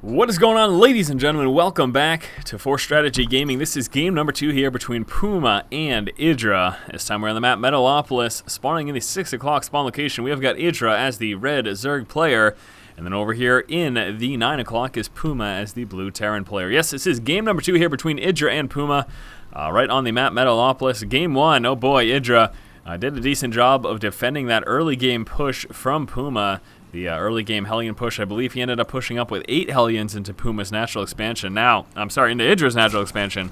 What is going on, ladies and gentlemen? Welcome back to Force Strategy Gaming. This is game number 2 here between PuMa and IdrA. This time we're on the map Mutalisk, spawning in the 6 o'clock spawn location. We have got IdrA as the red Zerg player, and then over here in the 9 o'clock is PuMa as the blue Terran player. Yes, this is game number 2 here between IdrA and PuMa, right on the map Mutalisk. Game 1, oh boy, IdrA did a decent job of defending that early game push from PuMa. The early game Hellion push, I believe he ended up pushing up with 8 Hellions into PuMa's natural expansion. Into IdrA's natural expansion.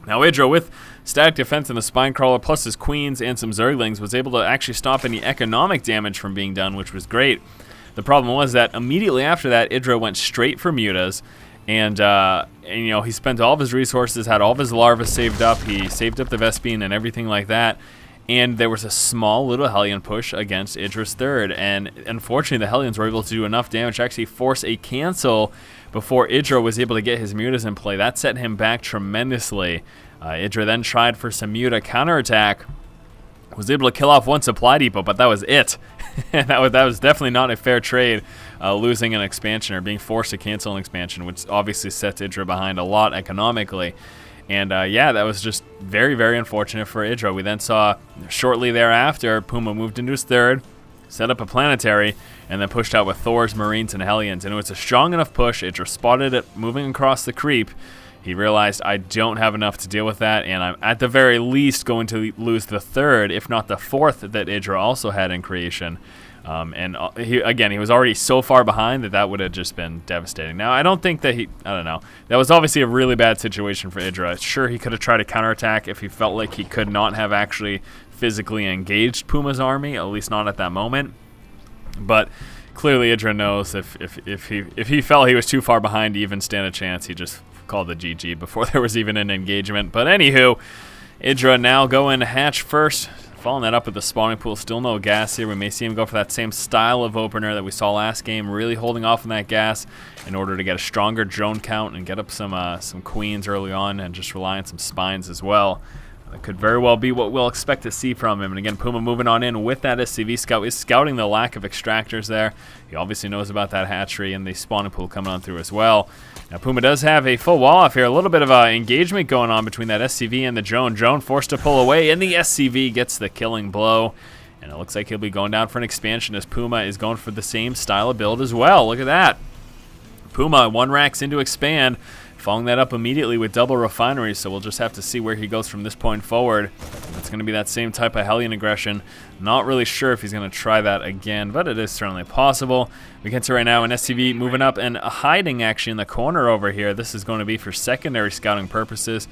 Now IdrA, with static defense and the spine crawler plus his queens and some Zerglings, was able to actually stop any economic damage from being done, which was great. The problem was that immediately after that, IdrA went straight for Mutas, and you know, he spent all of his resources, had all of his larvae saved up, he saved up the Vespene and everything like that. And there was a small little Hellion push against IdrA's third, and unfortunately the Hellions were able to do enough damage to actually force a cancel before IdrA was able to get his Mutas in play. That set him back tremendously. IdrA then tried for some Muta counterattack, was able to kill off one supply depot, but that was it. that was definitely not a fair trade, losing an expansion or being forced to cancel an expansion, which obviously sets IdrA behind a lot economically. And yeah, that was just very, very unfortunate for IdrA. We then saw shortly thereafter, PuMa moved into his third, set up a planetary, and then pushed out with Thors, Marines, and Hellions. And it was a strong enough push. IdrA spotted it moving across the creep. He realized, I don't have enough to deal with that, and I'm at the very least going to lose the third, if not the fourth, that IdrA also had in creation. He was already so far behind that would have just been devastating. Now, I don't think that I don't know. That was obviously a really bad situation for IdrA. Sure, he could have tried to counterattack if he felt like he could not have actually physically engaged PuMa's army, at least not at that moment. But clearly IdrA knows if he felt he was too far behind to even stand a chance, he just called the GG before there was even an engagement. But anywho, IdrA now going hatch first. Following that up with the spawning pool, still no gas here. We may see him go for that same style of opener that we saw last game, really holding off on that gas in order to get a stronger drone count and get up some queens early on and just rely on some spines as well. That could very well be what we'll expect to see from him. And again, PuMa moving on in with that SCV scout, is scouting the lack of extractors there. He obviously knows about that hatchery and the spawning pool coming on through as well. Now PuMa does have a full wall off here, a little bit of engagement going on between that SCV and the drone. Drone forced to pull away, and the SCV gets the killing blow. And it looks like he'll be going down for an expansion as PuMa is going for the same style of build as well. Look at that. PuMa 1 racks into expand, following that up immediately with double refineries, so we'll just have to see where he goes from this point forward. It's going to be that same type of Hellion aggression. Not really sure if he's going to try that again, but it is certainly possible. We can see right now an SCV moving up and hiding actually in the corner over here. This is going to be for secondary scouting purposes.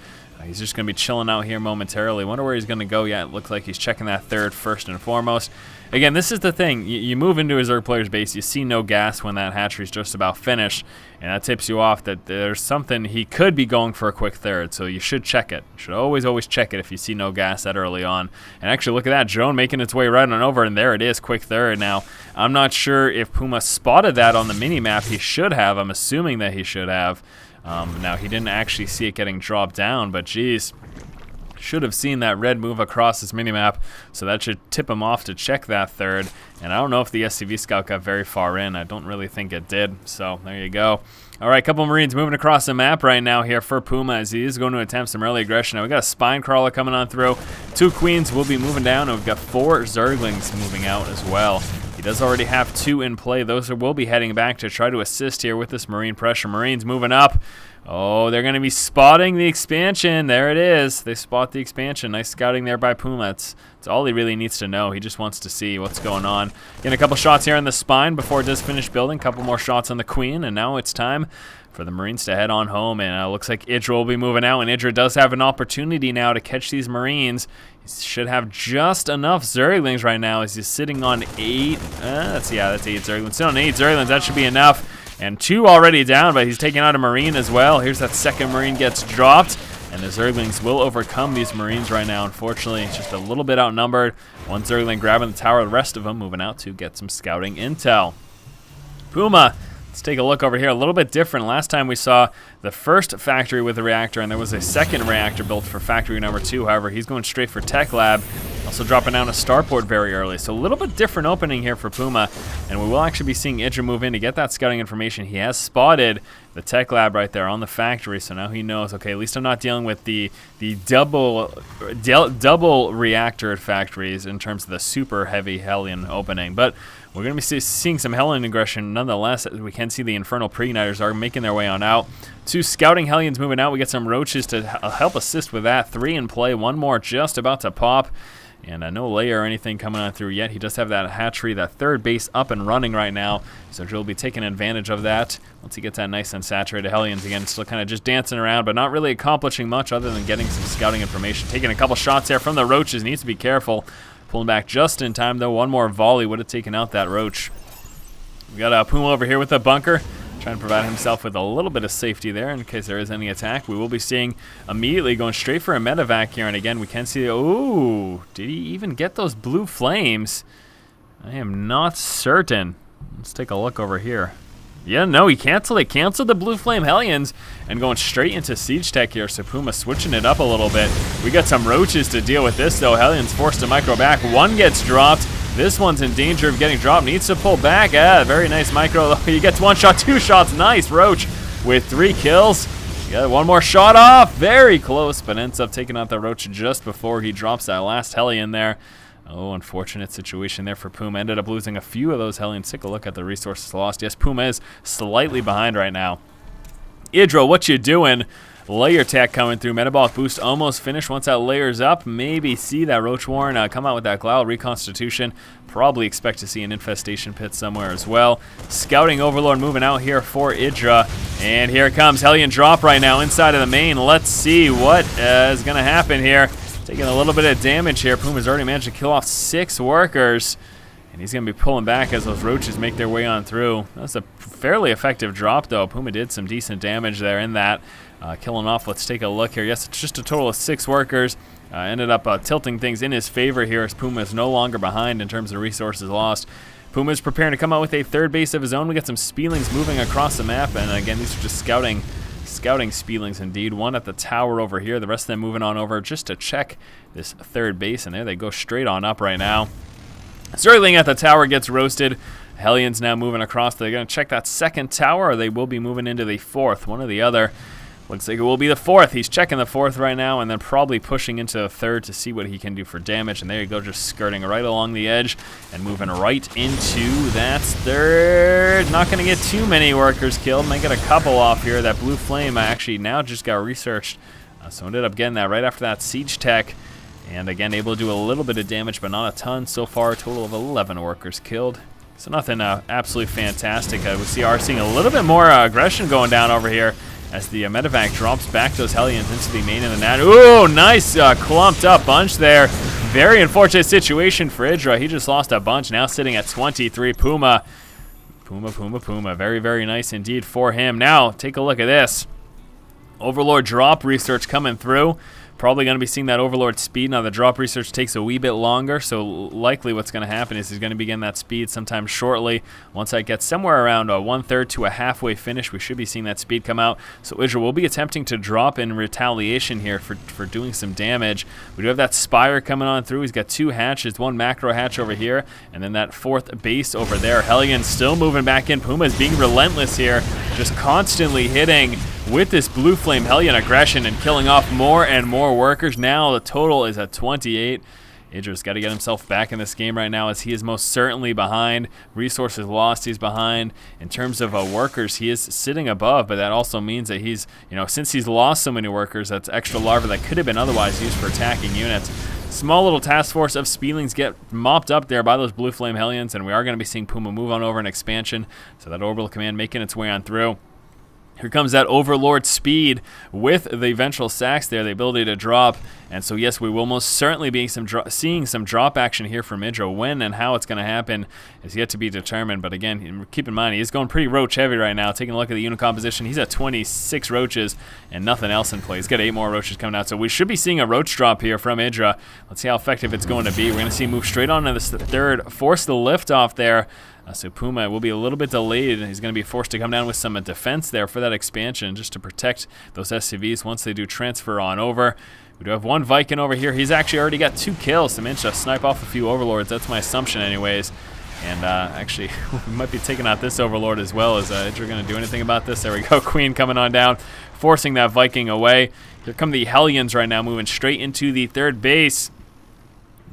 He's just going to be chilling out here momentarily. Wonder where he's going to go. Yeah, it looks like he's checking that third first and foremost. Again, this is the thing. You move into a Zerg player's base, you see no gas when that hatchery's just about finished, and that tips you off that there's something he could be going for a quick third, so you should check it. You should always check it if you see no gas that early on. And actually, look at that. Drone making its way right on over, and there it is, quick third. Now, I'm not sure if PuMa spotted that on the mini-map. He should have. I'm assuming that he should have. Now, he didn't actually see it getting dropped down, but geez, should have seen that red move across his minimap, so that should tip him off to check that third. And I don't know if the SCV scout got very far in. I don't really think it did, so there you go. All right, couple Marines moving across the map right now here for PuMa as he is going to attempt some early aggression. Now, we got a spine crawler coming on through. 2 queens will be moving down, and we've got 4 Zerglings moving out as well. He does already have 2 in play. Those will be heading back to try to assist here with this Marine pressure. Marines moving up. Oh, they're going to be spotting the expansion. There it is. They spot the expansion. Nice scouting there by PuMa. That's all he really needs to know. He just wants to see what's going on. Getting a couple shots here on the spine before it does finish building. A couple more shots on the queen, and now it's time for the Marines to head on home. And it looks like IdrA will be moving out, and IdrA does have an opportunity now to catch these Marines. He should have just enough Zerglings right now as he's sitting on 8. That's 8 Zerglings. Still on 8 Zerglings. That should be enough. And 2 already down, but he's taking out a Marine as well. Here's that second Marine gets dropped, and the Zerglings will overcome these Marines right now. Unfortunately, it's just a little bit outnumbered. 1 Zergling grabbing the tower, the rest of them moving out to get some scouting intel. PuMa, let's take a look over here. A little bit different. Last time we saw the first factory with a reactor, and there was a second reactor built for factory number 2. However, he's going straight for Tech Lab. Also dropping down a starport very early. So a little bit different opening here for PuMa. And we will actually be seeing IdrA move in to get that scouting information. He has spotted the tech lab right there on the factory. So now he knows, okay, at least I'm not dealing with the double reactor factories in terms of the super heavy Hellion opening. But we're going to be seeing some Hellion aggression nonetheless. We can see the Infernal Pre-Igniters are making their way on out. 2 scouting Hellions moving out. We get some Roaches to help assist with that. 3 in play. 1 more just about to pop. And no layer or anything coming on through yet. He does have that hatchery, that 3rd base up and running right now. So IdrA will be taking advantage of that once he gets that nice and saturated. Hellions again still kind of just dancing around, but not really accomplishing much other than getting some scouting information. Taking a couple shots there from the Roaches. Needs to be careful. Pulling back just in time, though. 1 more volley would have taken out that Roach. We got PuMa over here with a bunker, trying to provide himself with a little bit of safety there in case there is any attack. We will be seeing immediately going straight for a medevac here, and again we can see, ooh, did he even get those blue flames? I am not certain. Let's take a look over here. Yeah, no, he canceled it. Canceled the blue flame Hellions and going straight into siege tech here. So PuMa switching it up a little bit. We got some Roaches to deal with this though. Hellions forced to micro back. 1 gets dropped. This one's in danger of getting dropped. Needs to pull back. Very nice micro. He gets 1 shot, 2 shots. Nice Roach with 3 kills. He got 1 more shot off. Very close, but ends up taking out the Roach just before he drops that last Hellion there. Oh, unfortunate situation there for PuMa. Ended up losing a few of those Hellions. Take a look at the resources lost. Yes, PuMa is slightly behind right now. IdrA, what you doing? Layer tech coming through. Metabolic boost almost finished. Once that layer's up, maybe see that Roach Warren come out with that Glial reconstitution. Probably expect to see an infestation pit somewhere as well. Scouting Overlord moving out here for IdrA. And here comes Hellion drop right now inside of the main. Let's see what is going to happen here. Taking a little bit of damage here. PuMa's already managed to kill off 6 workers. And he's going to be pulling back as those Roaches make their way on through. That's a fairly effective drop, though. PuMa did some decent damage there in that. Killing off, let's take a look here. Yes, it's just a total of 6 workers. Ended up tilting things in his favor here as PuMa is no longer behind in terms of resources lost. PuMa is preparing to come out with a 3rd base of his own. We got some Spielings moving across the map. And again, these are just scouting Spielings indeed. 1 at the tower over here. The rest of them moving on over just to check this 3rd base. And there they go straight on up right now. Zerling at the tower gets roasted. Hellions now moving across. They're going to check that 2nd tower, or they will be moving into the 4th. One or the other. Looks like it will be the 4th. He's checking the 4th right now and then probably pushing into the 3rd to see what he can do for damage. And there you go, just skirting right along the edge and moving right into that 3rd. Not going to get too many workers killed. Might get a couple off here. That blue flame actually now just got researched. So ended up getting that right after that siege tech. And again, able to do a little bit of damage, but not a ton. So far, a total of 11 workers killed. So nothing absolutely fantastic. We are seeing a little bit more aggression going down over here as the medevac drops back those Hellions into the main of the net. Ooh, nice clumped up bunch there. Very unfortunate situation for IdrA. He just lost a bunch, now sitting at 23. PuMa. Very, very nice indeed for him. Now, take a look at this. Overlord drop research coming through. Probably going to be seeing that Overlord speed. Now, the drop research takes a wee bit longer, so likely what's going to happen is he's going to begin that speed sometime shortly. Once I get somewhere around 1/3 to a halfway finish, we should be seeing that speed come out. So IdrA will be attempting to drop in retaliation here for doing some damage. We do have that Spire coming on through. He's got 2 hatches, 1 macro hatch over here, and then that 4th base over there. Hellion still moving back in. PuMa is being relentless here, just constantly hitting with this blue flame Hellion aggression and killing off more and more workers. Now the total is at 28. IdrA's got to get himself back in this game right now as he is most certainly behind. Resources lost, he's behind. In terms of workers, he is sitting above, but that also means that he's, since he's lost so many workers, that's extra larva that could have been otherwise used for attacking units. Small little task force of Spielings get mopped up there by those blue flame Hellions, and we are going to be seeing PuMa move on over in expansion. So that orbital command making its way on through. Here comes that Overlord speed with the Ventral Sacs there, the ability to drop. And so, yes, we will most certainly be seeing some drop action here from IdrA. When and how it's going to happen is yet to be determined. But again, keep in mind, he's going pretty Roach heavy right now. Taking a look at the unit composition, he's at 26 Roaches and nothing else in play. He's got 8 more Roaches coming out. So we should be seeing a Roach drop here from IdrA. Let's see how effective it's going to be. We're going to see him move straight on to this 3rd, force the lift off there. So PuMa will be a little bit delayed, and he's going to be forced to come down with some defense there for that expansion just to protect those SCVs once they do transfer on over. We do have one Viking over here. He's actually already got 2 kills. So managed to snipe off a few Overlords. That's my assumption anyways. And actually, we might be taking out this Overlord as well. Is IdrA going to do anything about this? There we go. Queen coming on down, forcing that Viking away. Here come the Hellions right now, moving straight into the 3rd base.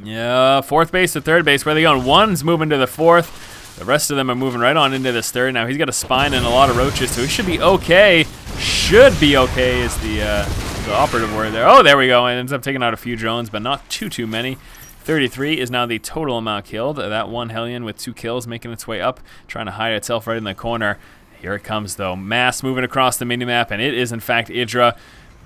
Yeah, 4th base to 3rd base. Where are they going? One's moving to the 4th. The rest of them are moving right on into this 3rd. Now he's got a spine and a lot of roaches, so he should be okay. Should be okay is the operative word there. Oh, there we go. And ends up taking out a few drones, but not too many. 33 is now the total amount killed. That one Hellion with 2 kills making its way up, trying to hide itself right in the corner. Here it comes, though. Mass moving across the minimap, and it is, in fact, IdrA.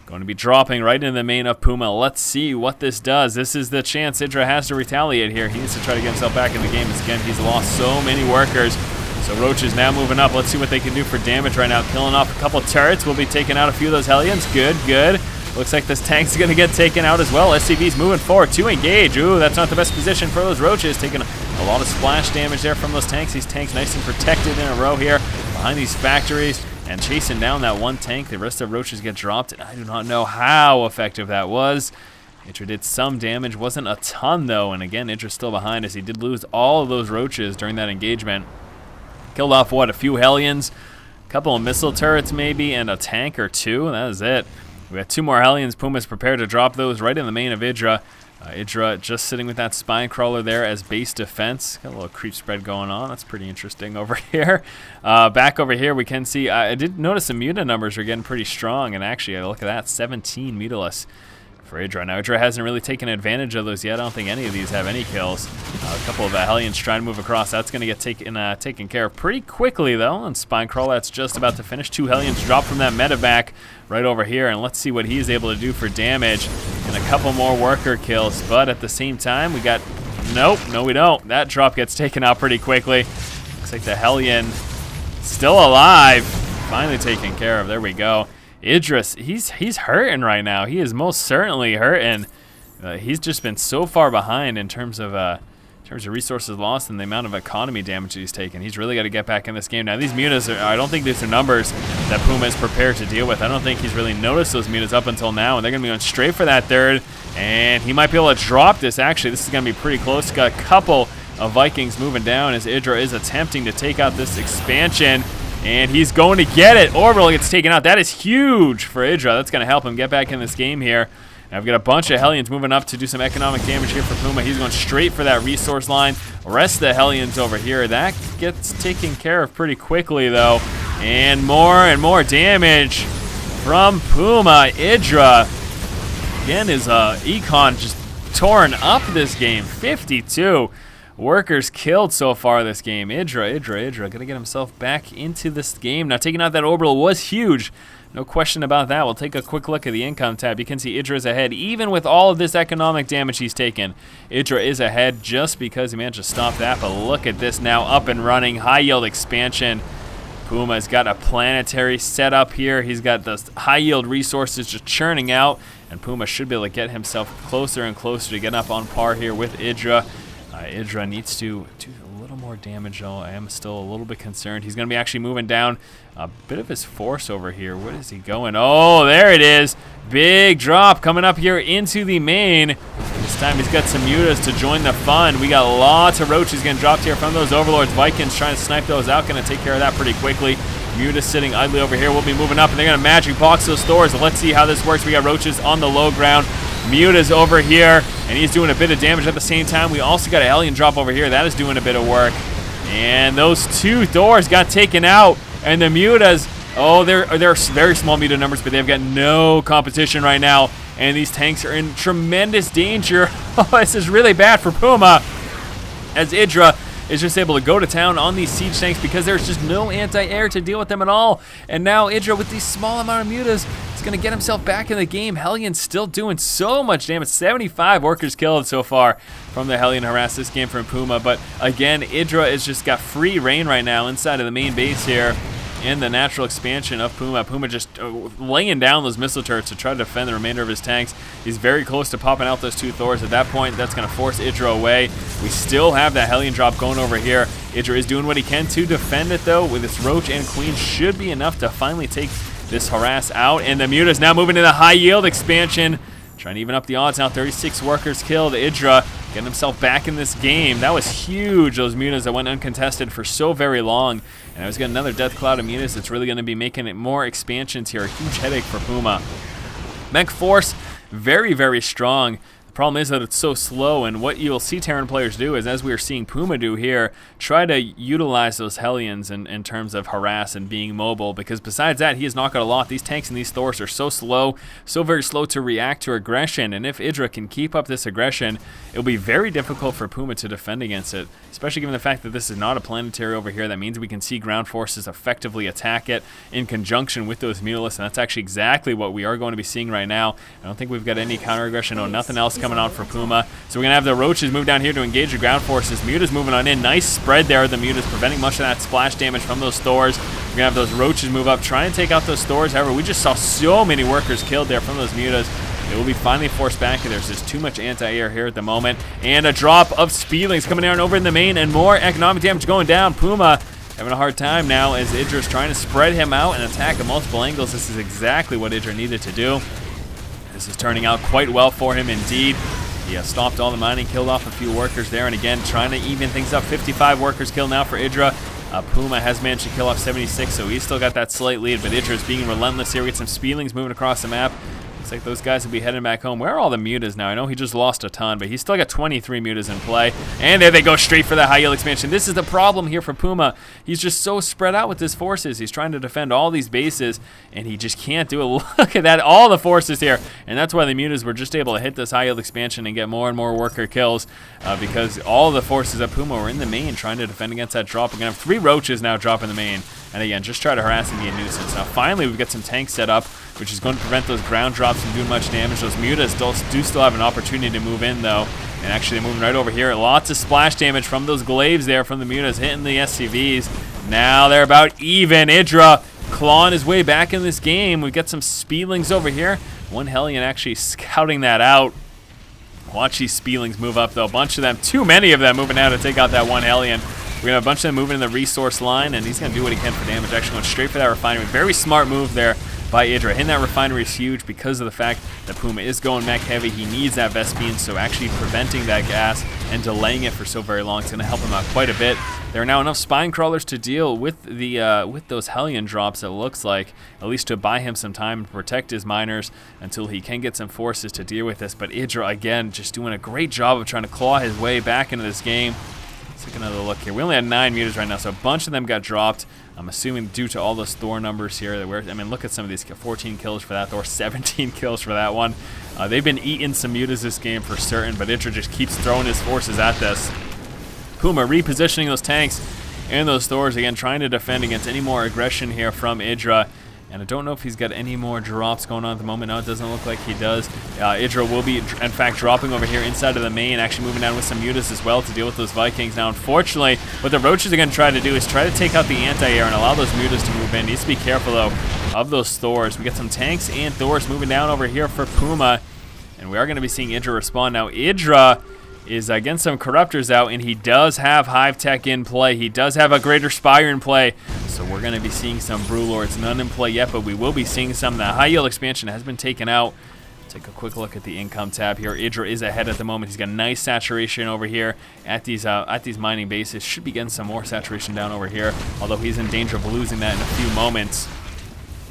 Going to be dropping right into the main of PuMa. Let's see what this does. This is the chance IdrA has to retaliate here. He needs to try to get himself back in the game. As again, he's lost so many workers. So Roach is now moving up. Let's see what they can do for damage right now. Killing off a couple turrets. We'll be taking out a few of those Hellions. Good. Looks like this tank's going to get taken out as well. SCV's moving forward to engage. Ooh, that's not the best position for those Roaches. Taking a lot of splash damage there from those tanks. These tanks nice and protected in a row here behind these factories. And chasing down that one tank. The rest of the Roaches get dropped. And I do not know how effective that was. IdrA did some damage. Wasn't a ton, though. And again, IdRA's still behind as he did lose all of those Roaches during that engagement. Killed off, what, a few Hellions? A couple of missile turrets, maybe, and a tank or 2. That is it. We got 2 more Hellions. PuMa's prepared to drop those right in the main of IdrA. IdrA just sitting with that spine crawler there as base defense. Got a little creep spread going on. That's pretty interesting over here. Back over here, we can see, I did notice the Muta numbers are getting pretty strong. And actually, look at that, 17 Mutalisk for IdrA. Now, IdrA hasn't really taken advantage of those yet. I don't think any of these have any kills. A couple of Hellions trying to move across. That's going to get taken care of pretty quickly, though. And Spinecrawler, that's just about to finish. 2 Hellions drop from that medevac right over here. And let's see what he's able to do for damage. And a couple more worker kills. But at the same time, we got... Nope, no we don't. That drop gets taken out pretty quickly. Looks like the Hellion still alive. Finally taken care of. There we go. IdrA, he's hurting right now. He is most certainly hurting. He's just been so far behind in terms of resources lost and the amount of economy damage he's taken. He's really got to get back in this game. Now, these Mutas, I don't think these are numbers that PuMa is prepared to deal with. I don't think he's really noticed those Mutas up until now, and they're going to be going straight for that 3rd, and he might be able to drop this, actually. This is going to be pretty close. Got a couple of Vikings moving down as IdrA is attempting to take out this expansion. And he's going to get it. Orbital gets taken out. That is huge for IdrA. That's going to help him get back in this game here. And I've got a bunch of Hellions moving up to do some economic damage here for PuMa. He's going straight for that resource line. Rest of the Hellions over here. That gets taken care of pretty quickly, though. And more damage from PuMa. IdrA, again, his econ just torn up this game. 52 workers killed so far this game. IdrA gonna get himself back into this game. Now, taking out that orbital was huge. No question about that. We'll take a quick look at the income tab. You can see IdrA is ahead. Even with all of this economic damage he's taken, IdrA is ahead just because he managed to stop that. But look at this now, up and running. High yield expansion. PuMa's got a planetary setup here. He's got the high yield resources just churning out. And PuMa should be able to get himself closer and closer to getting up on par here with IdrA. IdrA needs to do a little more damage, though. I am still a little bit concerned. He's going to be actually moving down a bit of his force over here. What is he going? Oh, there it is. Big drop coming up here into the main. This time he's got some Mutas to join the fun. We got lots of Roaches getting dropped here from those Overlords. Vikings trying to snipe those out. Going to take care of that pretty quickly. Muta sitting idly over here. We'll be moving up, and they're going to magic box those Thors. Let's see how this works. We got Roaches on the low ground. Muta's over here, and he's doing a bit of damage at the same time. We also got a Hellion drop over here. That is doing a bit of work. And those 2 Thors got taken out, and the Mutas, oh, they're very small Muta numbers, but they've got no competition right now, and these tanks are in tremendous danger. Oh, this is really bad for PuMa, as IdrA is just able to go to town on these siege tanks because there's just no anti-air to deal with them at all. And now IdrA, with these small amount of Mutas, is going to get himself back in the game. Hellion's still doing so much damage. 75 workers killed so far from the Hellion harass this game from PuMa. But again, IdrA has just got free reign right now inside of the main base here in the natural expansion of PuMa. PuMa just laying down those missile turrets to try to defend the remainder of his tanks. He's very close to popping out those 2 Thors. At that point, that's going to force IdrA away. We still have that Hellion drop going over here. IdrA is doing what he can to defend it, though, with its Roach and Queen. Should be enough to finally take this harass out. And the Muta's now moving to the high yield expansion. Trying to even up the odds now. 36 workers killed. IdrA getting himself back in this game. That was huge, those mutas that went uncontested for so very long. And I was getting another death cloud of mutas that's really going to be making it more expansions here. A huge headache for PuMa. Mech Force, very, very strong. The problem is that it's so slow, and what you'll see Terran players do is, as we are seeing PuMa do here, try to utilize those Hellions in terms of harass and being mobile, because besides that, he has not got a lot. These tanks and these Thors are so slow, so very slow to react to aggression, and if IdrA can keep up this aggression, it'll be very difficult for PuMa to defend against it, especially given the fact that this is not a planetary over here. That means we can see ground forces effectively attack it in conjunction with those Mutalisks, and that's actually exactly what we are going to be seeing right now. I don't think we've got any counter aggression, no, nothing else coming on for PuMa. So we're going to have the Roaches move down here to engage the ground forces. Muta's moving on in. Nice spread there of the Mutas, preventing much of that splash damage from those Thors. We're going to have those Roaches move up, try and take out those Thors. However, we just saw so many workers killed there from those Mutas. It will be finally forced back. There's just too much anti-air here at the moment. And a drop of Speedlings coming down over in the main, and more economic damage going down. PuMa having a hard time now as IdrA's trying to spread him out and attack at multiple angles. This is exactly what IdrA needed to do. This is turning out quite well for him indeed. He stopped all the mining, killed off a few workers there, and again, trying to even things up. 55 workers killed now for IdrA. PuMa has managed to kill off 76, so he's still got that slight lead, but IdrA is being relentless here. We get some Speedlings moving across the map. Looks like those guys will be heading back home. Where are all the mutas now? I know he just lost a ton, but he's still got 23 mutas in play. And there they go, straight for that high yield expansion. This is the problem here for PuMa. He's just so spread out with his forces. He's trying to defend all these bases, and he just can't do it. Look at that, all the forces here. And that's why the mutas were just able to hit this high yield expansion and get more and more worker kills, because all the forces of PuMa were in the main trying to defend against that drop. We're going to have 3 Roaches now drop in the main. And again, just try to harass and be a nuisance. Now finally we've got some tanks set up, which is going to prevent those ground drops from doing much damage. Those mutas do still have an opportunity to move in though. And actually they're moving right over here. Lots of splash damage from those glaives there from the mutas hitting the SCVs. Now they're about even. IdrA clawing his way back in this game. We've got some Speedlings over here. One Hellion actually scouting that out. Watch these Speedlings move up though. A bunch of them, too many of them moving out to take out that one Hellion. We're going to have a bunch of them moving in the resource line, and he's going to do what he can for damage. Actually going straight for that refinery. Very smart move there by IdrA. Hitting that refinery is huge because of the fact that PuMa is going mech heavy. He needs that Vespene, so actually preventing that gas and delaying it for so very long is going to help him out quite a bit. There are now enough spine crawlers to deal with the with those Hellion drops, it looks like, at least to buy him some time and protect his miners until he can get some forces to deal with this. But IdrA, again, just doing a great job of trying to claw his way back into this game. Let's take another look here. We only had 9 mutas right now, so a bunch of them got dropped. I'm assuming due to all those Thor numbers here. I mean, look at some of these. 14 kills for that Thor, 17 kills for that one. They've been eating some mutas this game for certain, but IdrA just keeps throwing his forces at this. PuMa repositioning those tanks and those Thors, again, trying to defend against any more aggression here from IdrA. And I don't know if he's got any more drops going on at the moment. No, it doesn't look like he does. IdrA will be, in fact, dropping over here inside of the main, actually moving down with some mutas as well to deal with those Vikings. Now, unfortunately, what the Roaches are going to try to do is try to take out the anti-air and allow those mutas to move in. Needs to be careful, though, of those Thors. We got some tanks and Thors moving down over here for PuMa, and we are going to be seeing IdrA respond. Now, IdrA is getting some Corruptors out, and he does have Hive Tech in play. He does have a Greater Spire in play, so we're going to be seeing some Brewlords. None in play yet, but we will be seeing some. The high yield expansion has been taken out. Take a quick look at the income tab here. IdrA is ahead at the moment. He's got nice saturation over here at these mining bases. Should be getting some more saturation down over here, although he's in danger of losing that in a few moments.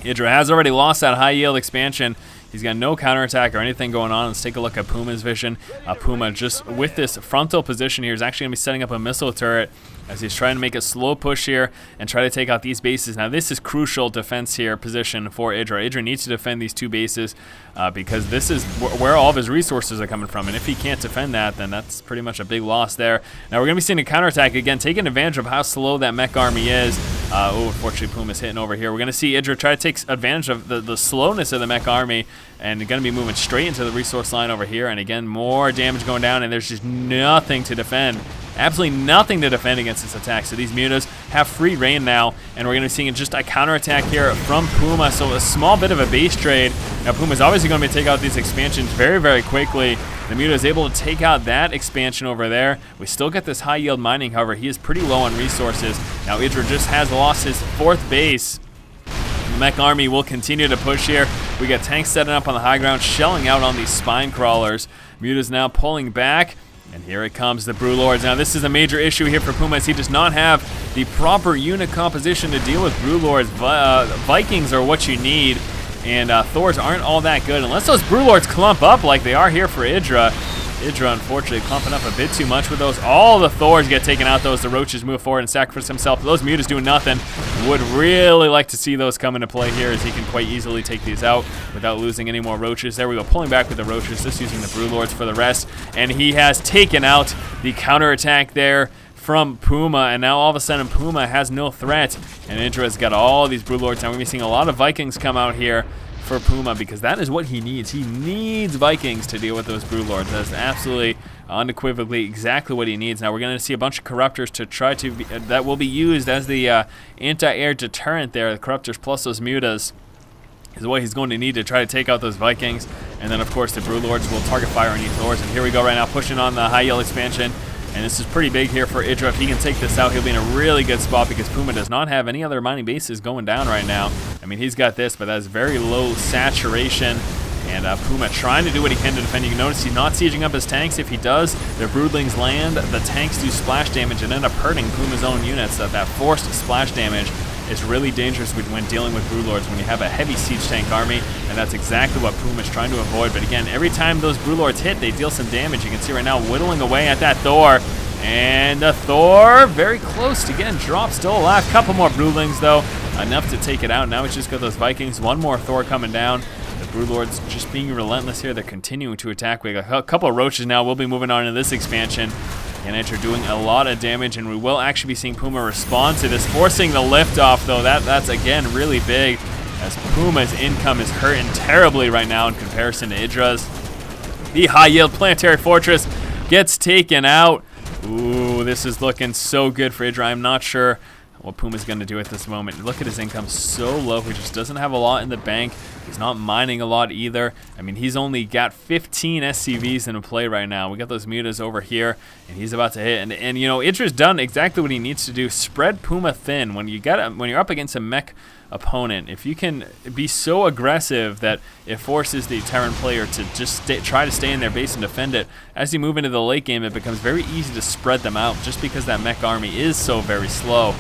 IdrA has already lost that high yield expansion. He's got no counterattack or anything going on. Let's take a look at PuMa's vision. PuMa, just with this frontal position here, is actually going to be setting up a missile turret as he's trying to make a slow push here and try to take out these bases. Now, this is crucial defense here position for IdrA. IdrA needs to defend these 2 bases because this is where all of his resources are coming from. And if he can't defend that, then that's pretty much a big loss there. Now, we're going to be seeing a counterattack again, taking advantage of how slow that mech army is. Unfortunately, PuMa's hitting over here. We're going to see IdrA try to take advantage of the slowness of the mech army and going to be moving straight into the resource line over here. And again, more damage going down, and there's just nothing to defend. Absolutely nothing to defend against this attack. So these mutas have free reign now, and we're going to be seeing just a counterattack here from PuMa. So a small bit of a base trade. Now PuMa's obviously going to take out these expansions very, very quickly. The muta is able to take out that expansion over there. We still get this high yield mining, however, he is pretty low on resources. Now IdrA just has lost his 4th base. The mech army will continue to push here. We got tanks setting up on the high ground, shelling out on these spine crawlers. Muta's now pulling back. And here it comes, the Brewlords. Now this is a major issue here for PuMa, as he does not have the proper unit composition to deal with Brewlords. Vikings are what you need, and Thors aren't all that good unless those Brewlords clump up like they are here for IdrA. IdrA, unfortunately, clumping up a bit too much with those. All the Thors get taken out. The Roaches move forward and sacrifice himself. Those Mutas doing nothing. Would really like to see those come into play here, as he can quite easily take these out without losing any more Roaches. There we go, pulling back with the Roaches, just using the Brewlords for the rest. And he has taken out the counterattack there from PuMa, and now all of a sudden PuMa has no threat. And IdrA's got all these Brewlords. Now we're going to be seeing a lot of Vikings come out here for PuMa, because that is what he needs. He needs Vikings to deal with those Brewlords. That's absolutely, unequivocally exactly what he needs. Now we're going to see a bunch of Corruptors to try to be, that will be used as the anti-air deterrent there. The Corruptors plus those Mutas is what he's going to need to try to take out those Vikings. And then of course the Brewlords will target fire any Thors. And here we go right now, pushing on the high yield expansion. And this is pretty big here for IdrA. If he can take this out, he'll be in a really good spot, because PuMa does not have any other mining bases going down right now. I mean, he's got this, but that is very low saturation. And PuMa trying to do what he can to defend. You can notice he's not sieging up his tanks. If he does, their Broodlings land, the tanks do splash damage and end up hurting PuMa's own units. That forced splash damage is really dangerous when dealing with Brewlords, when you have a heavy siege tank army, and that's exactly what PuMa is trying to avoid. But again, every time those Brewlords hit, they deal some damage. You can see right now whittling away at that Thor, and the Thor very close to getting dropped, still alive. Couple more Broodlings though, enough to take it out. Now we just got those Vikings, one more Thor coming down. The Brewlords just being relentless here. They're continuing to attack. We got a couple of Roaches now. We'll be moving on to this expansion. And IdrA doing a lot of damage, and we will actually be seeing PuMa respond to this, forcing the liftoff though. That's again really big, as PuMa's income is hurting terribly right now in comparison to IdrA's. The high yield planetary fortress gets taken out. Ooh, this is looking so good for IdrA. I'm not sure what PuMa's going to do at this moment. Look at his income, so low. He just doesn't have a lot in the bank. He's not mining a lot either. I mean, he's only got 15 SCVs in play right now. We got those Mutas over here, and he's about to hit. And you know, IdrA's done exactly what he needs to do. Spread PuMa thin. When you're up against a mech opponent, if you can be so aggressive that it forces the Terran player to just try to stay in their base and defend it, as you move into the late game, it becomes very easy to spread them out, just because that mech army is so very slow.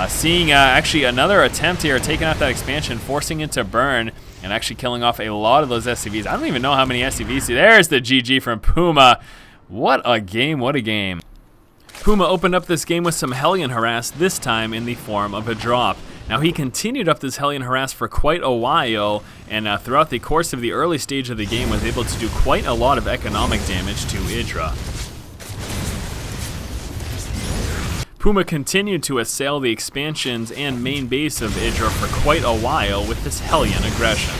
Seeing actually another attempt here, taking out that expansion, forcing it to burn, and actually killing off a lot of those SCVs. I don't even know how many SCVs. There's the GG from PuMa. What a game, what a game. PuMa opened up this game with some Hellion harass, this time in the form of a drop. Now he continued up this Hellion harass for quite a while, and throughout the course of the early stage of the game was able to do quite a lot of economic damage to IdrA. PuMa continued to assail the expansions and main base of IdrA for quite a while with this Hellion aggression.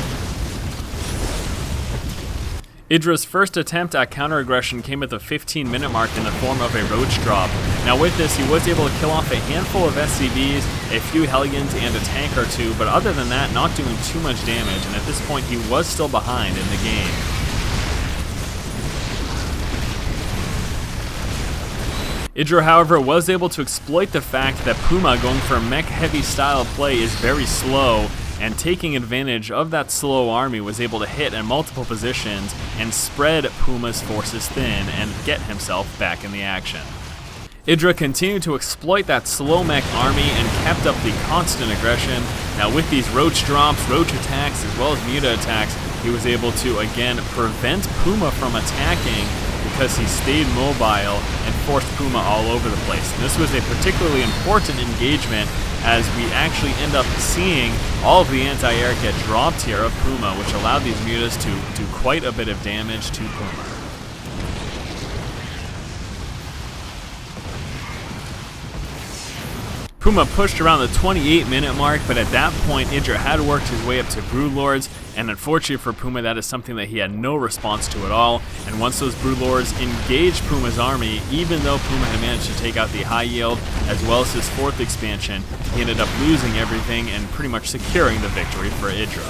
IdrA's first attempt at counter-aggression came at the 15-minute mark in the form of a Roach drop. Now with this, he was able to kill off a handful of SCVs, a few Hellions, and a tank or two, but other than that, not doing too much damage, and at this point, he was still behind in the game. IdrA, however, was able to exploit the fact that PuMa, going for a mech-heavy style of play, is very slow, and taking advantage of that slow army was able to hit in multiple positions and spread PuMa's forces thin and get himself back in the action. IdrA continued to exploit that slow mech army and kept up the constant aggression. Now with these Roach drops, Roach attacks, as well as Muta attacks, he was able to again prevent PuMa from attacking, because he stayed mobile and forced PuMa all over the place. And this was a particularly important engagement, as we actually end up seeing all of the anti-air get dropped here of PuMa, which allowed these Mutas to do quite a bit of damage to PuMa. PuMa pushed around the 28-minute mark, but at that point, IdrA had worked his way up to Broodlords, and unfortunately for PuMa, that is something that he had no response to at all. And once those Broodlords engaged PuMa's army, even though PuMa had managed to take out the high yield, as well as his fourth expansion, he ended up losing everything and pretty much securing the victory for IdrA.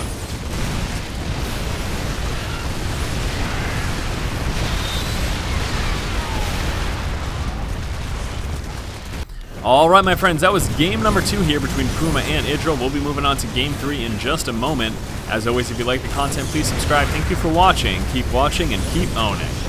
All right, my friends, that was game number 2 here between PuMa and IdrA. We'll be moving on to game 3 in just a moment. As always, if you like the content, please subscribe. Thank you for watching. Keep watching and keep owning.